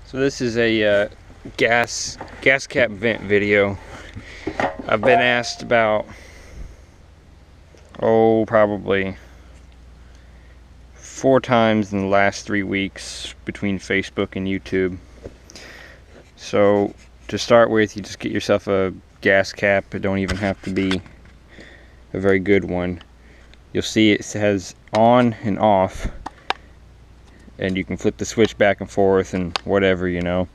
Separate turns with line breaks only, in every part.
So this is a gas cap vent video. I've been asked about, probably 4 times in the last 3 weeks between Facebook and YouTube. So to start with, you just get yourself a gas cap. It don't even have to be a very good one. You'll see it has on and off, and you can flip the switch back and forth and whatever, you know.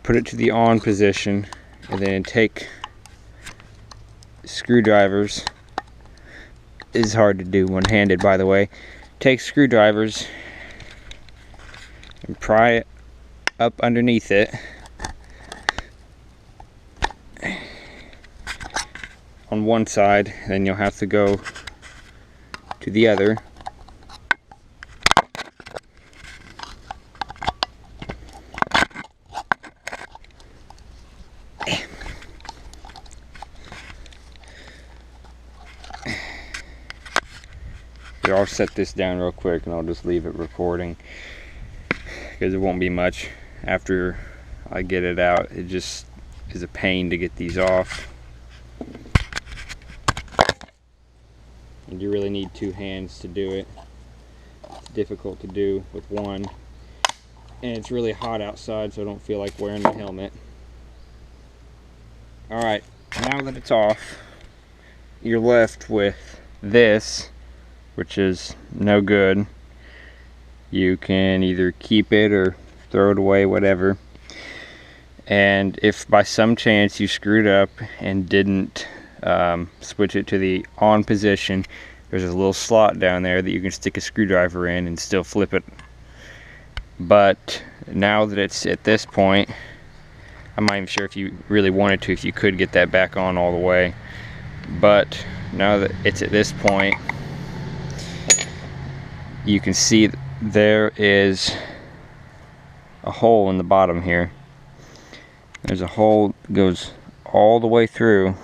Put it to the on position, and then take screwdrivers. It is hard to do one-handed, by the way. Take screwdrivers and pry it up underneath it on one side, then you'll have to go to the other. Here, I'll set this down real quick and I'll just leave it recording because it won't be much after I get it out. It just is a pain to get these off. And you really need 2 hands to do it. It's difficult to do with one. And it's really hot outside, so I don't feel like wearing the helmet. Alright, now that it's off, you're left with this, which is no good. You can either keep it or throw it away, whatever. And if by some chance you screwed up and didn't switch it to the on position, there's a little slot down there that you can stick a screwdriver in and still flip it. But now that it's at this point, I'm not even sure if you really wanted to, if you could get that back on all the way. But now that it's at this point, you can see there is a hole in the bottom here. There's a hole that goes all the way through.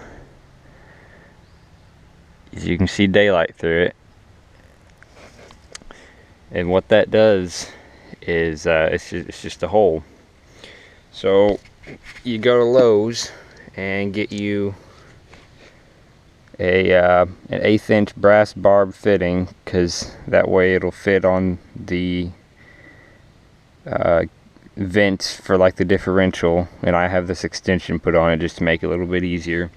As you can see daylight through it. And what that does is it's just a hole. So you go to Lowe's and get you an 1/8 inch brass barb fitting, because that way it'll fit on the vents for like the differential, and I have this extension put on it just to make it a little bit easier.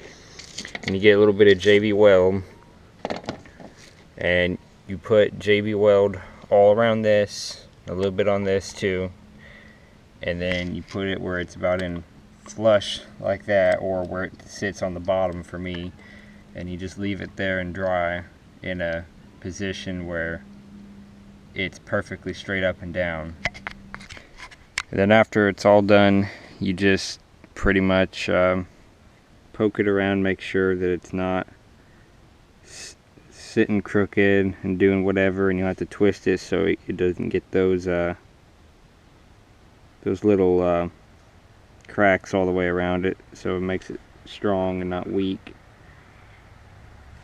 And you get a little bit of JB Weld, and you put JB Weld all around this, a little bit on this too, and then you put it where it's about in flush like that, or where it sits on the bottom for me, and you just leave it there and dry in a position where it's perfectly straight up and down. And then after it's all done, you just pretty much poke it around, make sure that it's not sitting crooked and doing whatever, and you'll have to twist it so it doesn't get those little cracks all the way around it, so it makes it strong and not weak.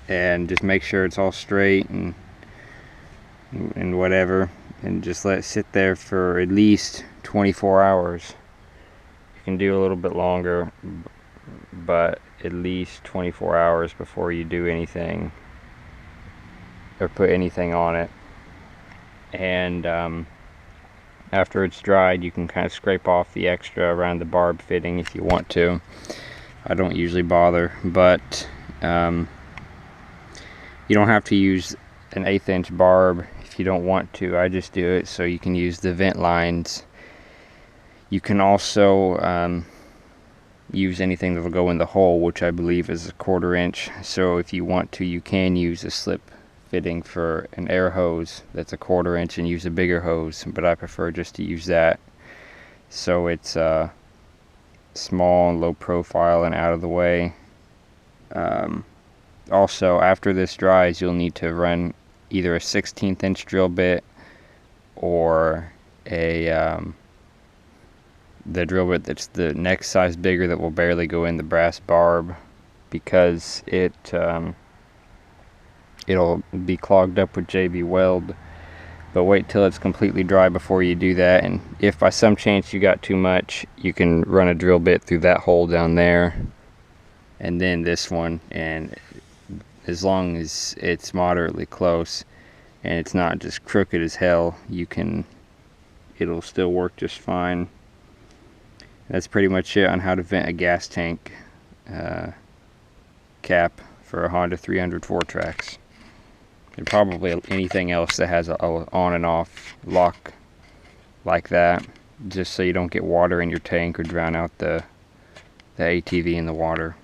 And just make sure it's all straight and whatever, and just let it sit there for at least 24 hours. You can do a little bit longer, but at least 24 hours before you do anything or put anything on it. And after it's dried, you can kind of scrape off the extra around the barb fitting if you want to. I don't usually bother, but you don't have to use an 1/8 inch barb if you don't want to. I just do it so you can use the vent lines. You can also use anything that will go in the hole, which I believe is 1/4 inch. So if you want to, you can use a slip fitting for an air hose that's 1/4 inch and use a bigger hose, but I prefer just to use that. So it's small and low profile and out of the way. Also, after this dries, you'll need to run either a 1/16 inch drill bit or the drill bit that's the next size bigger that will barely go in the brass barb, because it'll be clogged up with JB Weld but wait till it's completely dry before you do that. And if by some chance you got too much, you can run a drill bit through that hole down there and then this one, and as long as it's moderately close and it's not just crooked as hell, it'll still work just fine. That's pretty much it on how to vent a gas tank cap for a Honda 300 Fourtrax. And probably anything else that has a on and off lock like that, just so you don't get water in your tank or drown out the ATV in the water.